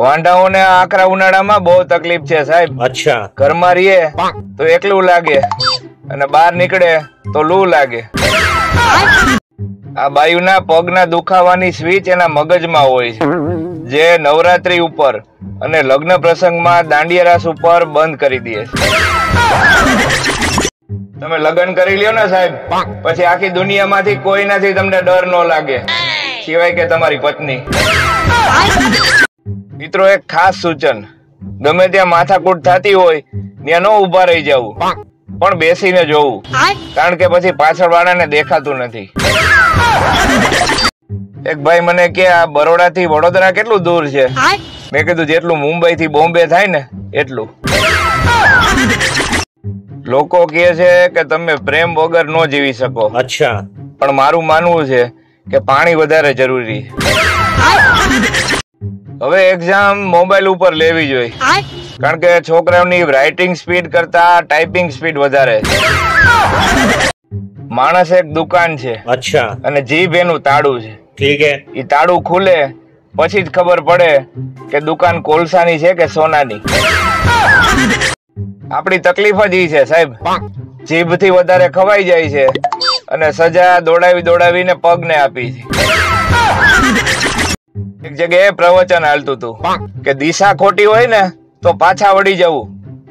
વાંઢાઓને આકરા ઉનાળામાં બહુ તકલીફ છે સાહેબ. અચ્છા. ઘરમાં રહીએ તો એકલું લાગે અને બહાર નીકળે તો લૂ લાગે. આ બાયુના પગના દુખાવાની સ્વિચ એના મગજમાં હોય છે, જે નવરાત્રી ઉપર અને લગ્ન પ્રસંગમાં દાંડિયા રાસ ઉપર બંધ કરી દે છે. તમે લગ્ન કરી લ્યો ને સાહેબ, પછી આખી દુનિયામાંથી કોઈનાથી તમને ડર ન લાગે સિવાય કે તમારી પત્ની. મિત્રો, એક ખાસ સૂચન, ગમે ત્યાં માથાકૂટ થતી હોય ત્યાં ન ઉભા રહી જવું, પણ બેસીને જોવું, કારણ કે પછી પાછળ વાળાને દેખાતું નથી. એક ભાઈ મને કે આ બરોડા થી વડોદરા કેટલું દૂર છે? મેં કીધું જેટલું મુંબઈ થી બોમ્બે થાય ને એટલું. લોકો કહે છે કે તમે પ્રેમ વગર ન જીવી શકો. અચ્છા. પણ મારું માનવું છે કે પાણી વધારે જરૂરી છે. હવે એક્ઝામ મોબાઈલ ઉપર લેવી જોઈએ, કારણ કે છોકરાઓની રાઇટિંગ સ્પીડ કરતા ટાઈપિંગ સ્પીડ વધારે છે. માણસ એક દુકાન છે. અચ્છા. અને જીભ એનું તાળું છે. ઠીક હે. ઈ તાળું ખુલે પછી જ ખબર પડે કે દુકાન કોલસાની છે કે સોનાની. આપણી તકલીફ જ ઈ છે સાહેબ, જીભ થી વધારે ખવાઈ જાય છે અને સજા દોડાવીને પગને આપી છે. એક જગ્યાએ પ્રવચન હાલતું હતું કે દિશા ખોટી હોય ને તો પાછા વળી જવું,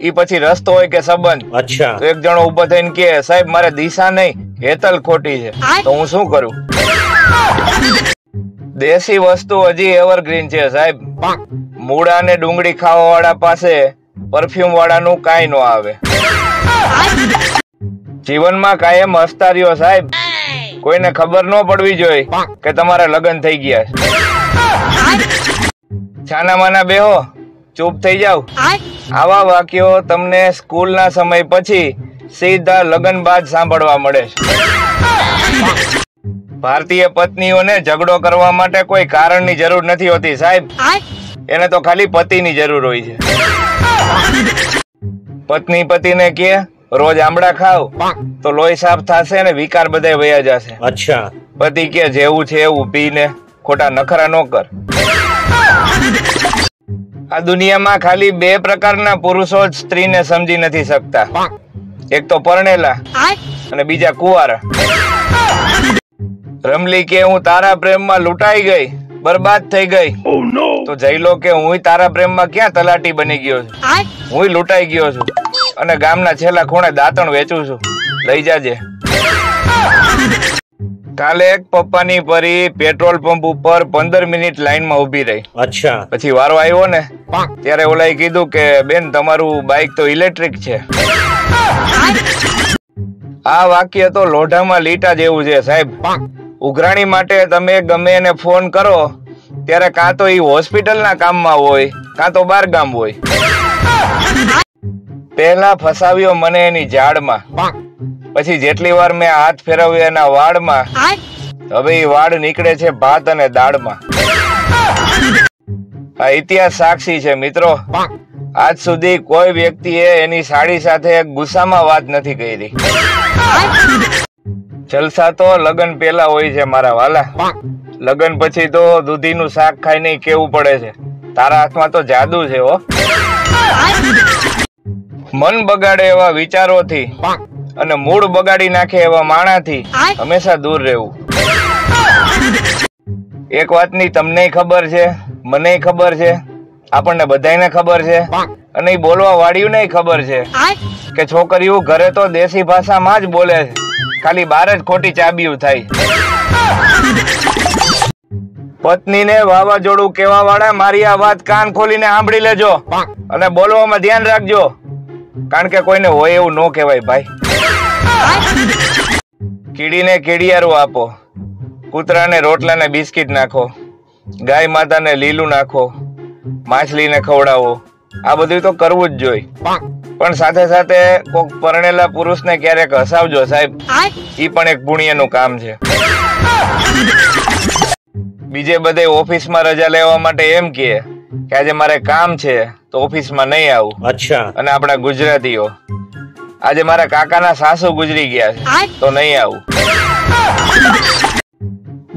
ઈ પછી રસ્તો હોય કે સંબંધ. અચ્છા. તો એક જણો ઉભો થઈને કે સાહેબ મારે દિશા નહીં હેતલ ખોટી છે, તો હું શું કરું? દેશી વસ્તુ હજી એવરગ્રીન છે સાહેબ. મૂળા અને ડુંગળી ખાવા વાળા પાસે પરફ્યુમ વાળાનું કાંઈ ન આવે. જીવનમાં કાયમ હસતા રહ્યો સાહેબ, કોઈને ખબર ન પડવી જોઈએ કે તમારા લગ્ન થઈ ગયા છે. છાના માના બેહો, ચૂપ થઈ જાવ. આવા વાક્યો તમને સ્કૂલના સમય પછી સીધા લગ્ન બાદ સાંભળવા મળે છે. ભારતીય પત્નીઓને ઝઘડો કરવા માટે કોઈ કારણની જરૂર નથી હોતી સાહેબ, એને તો ખાલી પતિની જરૂર હોય છે. પત્ની પતિને કે રોજ આમળા ખાવ તો લોહી સાફ થશે અને વિકાર બધા વયા જશે. અચ્છા. પતિ કે જેવું છે એવું પીને ખોટા નખરા ન કર. આ દુનિયામાં ખાલી બે પ્રકારના પુરુષો જ સ્ત્રીને સમજી નથી શકતા, એક તો પરણેલા અને બીજા કુંવારા. રમલી કે હું તારા પ્રેમમાં લૂંટાઈ ગઈ, બરબાદ થઈ ગઈ. તો જઈલો કે હું તારા પ્રેમમાં ક્યાં તલાટી બની ગયો છું, હું લૂંટાઈ ગયો છું અને ગામના છેલ્લા ખૂણે દાંતણ વેચું છું, લઈ જાજે. કાલે એક પપ્પાની પરી પેટ્રોલ પંપ ઉપર 15 મિનિટ લાઈનમાં ઉભી રહી. અચ્છા. પછી વારો આવ્યો ને ત્યારે ઓલાએ કીધું કે બેન તમારું બાઇક તો ઇલેક્ટ્રિક છે. આ વાક્ય તો લોઢામાં લીટા જેવું છે સાહેબ. ઉઘરાણી માટે તમે ગમે એને ફોન કરો ત્યારે કાં તો ઈ હોસ્પિટલના કામમાં હોય કાં તો બાર ગામ હોય. પહેલા ફસાવ્યો મને એની ઝાડમાં, પછી જેટલી વાર મેં હાથ ફેરવ્યો એના વાળમાં, હવે એ વાળ નીકળે છે ભાત અને દાળમાં. આ ઇતિહાસ સાક્ષી છે મિત્રો. આજ સુધી કોઈ વ્યક્તિએ એની સાડી સાથે ગુસ્સામાં વાત નથી કરી. જલસા તો લગન પેલા હોય છે મારા વાલા, લગન પછી તો દૂધીનું શાક ખાઈ નહીં કેવું પડે છે. તારા હાથમાં તો જાદુ છે હો. મન બગાડે એવા વિચારોથી અને મૂડ બગાડી નાખે એવા માણાથી હંમેશા દૂર રહેવું. એક વાતની તમને ખબર છે, મને ખબર છે, આપણને બધાને ખબર છે અને એ બોલવા વાળીઓને ખબર છે કે છોકરીઓ ઘરે તો દેશી ભાષામાં જ બોલે છે, ખાલી બહાર જ ખોટી ચાબીઓ થાય. પત્નીને વાવાઝોડું કેવા વાળા મારી આ વાત કાન ખોલીને સાંભળી લેજો અને બોલવામાં ધ્યાન રાખજો, કારણ કે કોઈને હોય એવું ન કહેવાય ભાઈ. કીડીને કીડિયારું આપો, કૂતરાને રોટલાને બિસ્કિટ નાખો, ગાય માતાને લીલું નાખો, માછલીને ખવડાવો. આ બધું તો કરવું જ જોઈએ, પણ સાથે સાથે કોક પરણેલા પુરુષને ક્યારેક હસાવજો સાહેબ. ઈ પણ એક પુણ્યનું કામ છે. બીજે બધે ઓફિસમાં રજા લેવા માટે એમ કે આજે મારે કામ છે તો ઓફિસમાં નહીં આવું. અચ્છા. અને આપણા ગુજરાતીઓ આજે મારા કાકાના સાસુ ગુજરી ગયા છે તો નહીં આવું.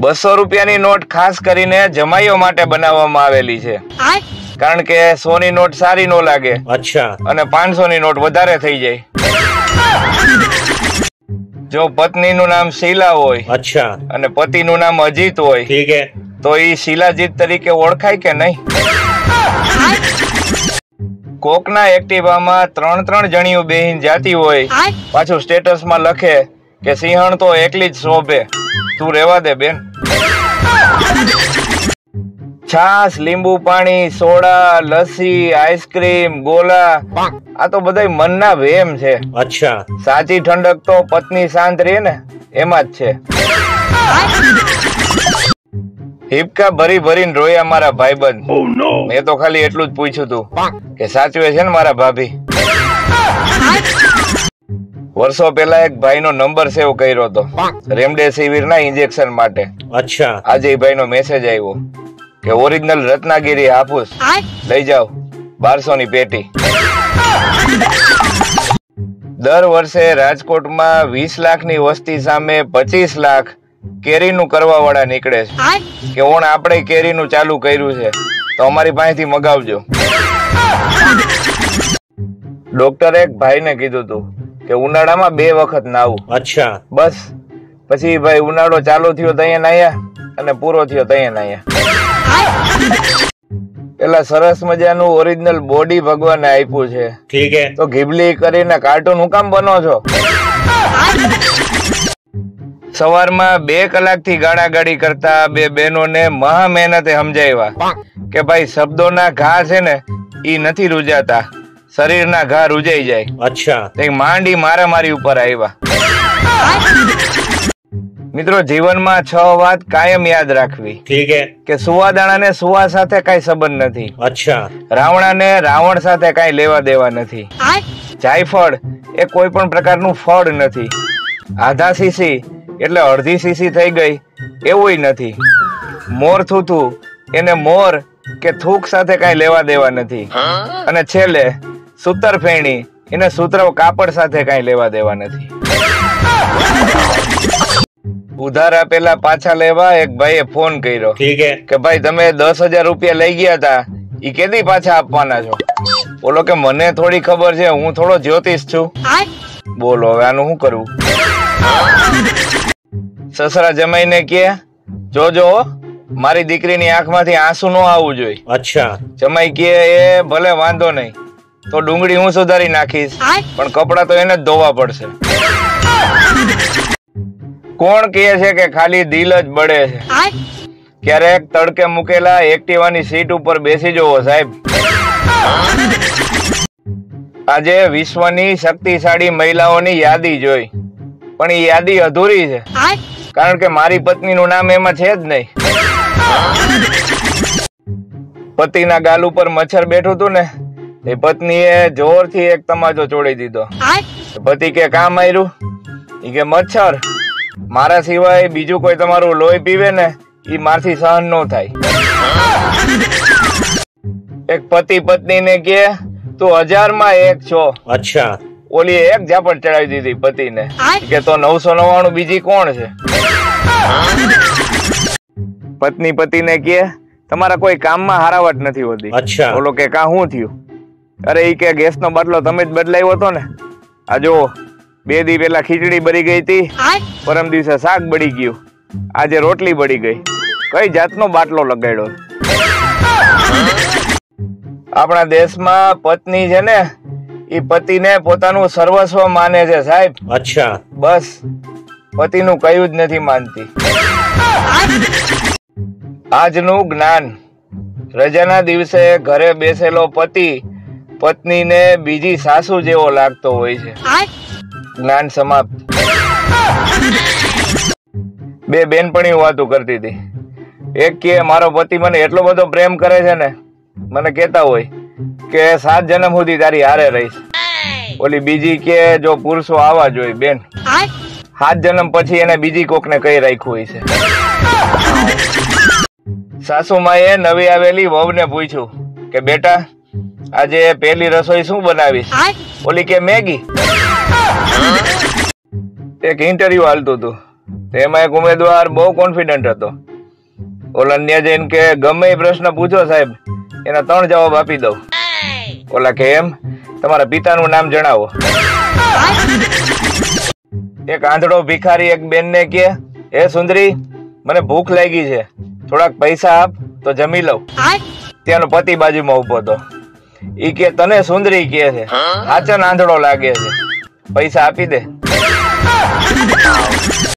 200 રૂપિયાની નોટ ખાસ કરીને જમાઈઓ માટે બનાવવામાં આવેલી છે, કારણ કે 100 ની નોટ સારી નો લાગે. અચ્છા. અને 500 ની નોટ વધારે થઈ જાય. જો પત્નીનું નામ શીલા હોય, અચ્છા, અને પતિનું નામ અજીત હોય, ઠીક હે, તો ઈ શીલાજીત તરીકે ઓળખાય કે નહીં? કોકના એક્ટિવામાં 3 જણીઓ બેહીન જાતી હોય, પાછું સ્ટેટસમાં લખે કે સિંહણ તો એકલી જ શોભે. તું રેવા દે બેન. છાસ, લીંબુ પાણી, સોડા, લસ્સી, આઈસ્ક્રીમ, ગોલા, આ તો બધાય મનના વહેમ છે. અચ્છા. સાચી ઠંડક તો પત્ની શાંત રહે ને એમાં જ છે. હિપકા ભરી ભરીને રોયા મારા ભાઈબંધ. મેં તો ખાલી એટલું જ પૂછ્યું તું કે સાચવે છે ને મારા ભાભી? વર્ષો પહેલા એક ભાઈનો નંબર સેવ કર્યો હતો રેમડેસિવિર ના ઇન્જેક્શન માટે. અચ્છા. આજે એ ભાઈનો મેસેજ આવ્યો કે ઓરિજિનલ રત્નાગીરી હાફૂસ લઈ જાઓ, 1200 ની પેટી. દર વર્ષે રાજકોટમાં 20 લાખની વસ્તી સામે 25 લાખ કેરીનું કરવા વાળા નીકળે છે કે ઓણ આપણે કેરીનું ચાલુ કર્યું છે તો અમારી પાસેથી મગાવજો. ડોક્ટરે એક ભાઈને કીધું તું કે ઉનાળામાં 2 વખત નાવું. અચ્છા. બસ પછી ભાઈ ઉનાળો ચાલુ થયો તૈયા નાયા અને પૂરો થયો તૈયા નાયા. પેલા સરસ મજાનું ઓરિજિનલ બોડી ભગવાને આપ્યું છે, ઠીક હે, તો ઘીબલી કરીને કાર્ટૂન હું કામ બનો છો? સવારમાં 2 કલાકથી ગાડાગાડી કરતા 2 બહેનોને મહા મહેનતે સમજાવ્યા કે ભાઈ શબ્દોના ઘા છે ને ઈ નથી રૂજાતા, શરીરના ઘા રૂજાઈ જાય. અચ્છા. માંડી મારામારી ઉપર આવ્યા. મિત્રો, જીવનમાં 6 વાત કાયમ યાદ રાખવી. ઠીક હે. કે સુવાદાણાને સુવા સાથે કઈ સંબંધ નથી. અચ્છા. રાવણાને રાવણ સાથે કઈ લેવા દેવા નથી. જાયફળ એ કોઈ પણ પ્રકારનું ફળ નથી. આધા સીસી એટલે અડધી સીસી થઈ ગઈ એવું નથી. મોર થૂથું એને મોર કે થૂક સાથે કઈ લેવા દેવા નથી. અને છેલ્લે સૂતર ફેણી એને સૂત્ર કાપડ સાથે કઈ લેવા દેવા નથી. ઉધાર આપેલા પાછા લેવા એક ભાઈએ ફોન કર્યો. ઠીક હે. કે ભાઈ તમે 10,000 રૂપિયા લઈ ગયા હતા, ઈ કેદી પાછા આપવાના છો? બોલો કે મને થોડી ખબર છે, હું થોડો જ્યોતિષ છું. બોલો હવે આનું શું કરવું? સસરા જમાઈને કે જોજો મારી દીકરીની આંખમાંથી આંસુ ન આવવું જોઈએ. અચ્છા. જમાઈ કે એ ભલે વાંધો નહીં, તો ડુંગળી હું સુધારી નાખીશ, પણ કપડા તો એને જ ધોવા પડશે. કોણ કહે છે કે ખાલી દિલ જ બળે છે? ક્યારેક તડકે મૂકેલા એક્ટિવાની સીટ ઉપર બેસી જવો સાહેબ. આજે વિશ્વની શક્તિશાળી મહિલાઓની યાદી જોઈ, પણ એ યાદી અધૂરી છે, કારણ કે મારી પત્નીનું નામ એમાં છે જ નહીં. પતિના ગાલ ઉપર મચ્છર બેઠું હતું ને, એ પત્નીએ જોરથી એક તમાચો ચોડી દીધો. પતિ કે કામ આવ્યું? ઈ કે મચ્છર, મારા સિવાય બીજું કોઈ તમારું લોહી પીવે ને ઈ મારથી સહન ન થાય. એક પતિ પત્નીને કે તું 1000માં 1 છો. અચ્છા. ઓલી એક ઝાપટ ચડાવી દીધી પતિને કે તો 999 બીજી કોણ છે? પત્ની પતિને કે તમારા કોઈ કામમાં હારાવટ નથી હોતી. અચ્છા. બોલો કે કા શું થયું? અરે ઈ કે ગેસનો બાટલો તમે જ બદલાવ્યો હતો ને. આ જો 2 દી પેલા ખીચડી બળી ગઈ હતી, પરમ દિવસે શાક બળી ગયું, આજે રોટલી બળી ગઈ. કઈ જાતનો બાટલો લગાડ્યો? આપણા દેશમાં પત્ની છે ને ઈ પતિને પોતાનું સર્વસ્વ માને છે સાહેબ. અચ્છા. બસ પતિનું કયું જ નથી માનતી. આજનું જ્ઞાન. રજાના દિવસે ઘરે બેસેલો પતિ પત્નીને બીજી સાસુ જેવો લાગતો હોય છે. જ્ઞાન સમાપ્ત. 2 બેનપણીઓ વાતો કરતી હતી. એક કે મારો પતિ મને એટલો બધો પ્રેમ કરે છે ને, મને કહેતા હોય કે 7 જન્મ સુધી તારી હારે રહીશ. ઓલી બીજી કે જો પુરુષો આવા જોઈએ બેન, 7 જન્મ પછી એને બીજી કોકને કઈ રાખ્યું હોય છે. સાસુમાએ નવી આવેલી વહુને પૂછ્યું કે બેટા આજે પહેલી રસોઈ શું બનાવીશ? ઓલી કે મેગી. એક ઇન્ટરવ્યુ હાલતું હતું, તેમાં એક ઉમેદવાર બહુ કોન્ફિડન્ટ હતો. ઓલા ન્યા જઈને કે ગમે એ પ્રશ્ન પૂછો સાહેબ, એના 3 જવાબ આપી દઉં. ઓલા કે એમ, તમારા પિતાનું નામ જણાવો. એક આંધળો ભિખારી એક બેનને કે, હે સુંદરી, મને ભૂખ લાગી છે, થોડાક પૈસા આપ તો જમી લઉં. ત્યાંનો પતિ બાજુમાં ઉભો હતો. ઈ કે તને સુંદરી કે છે, હાચન આંધળો લાગે છે, પૈસા આપી દે.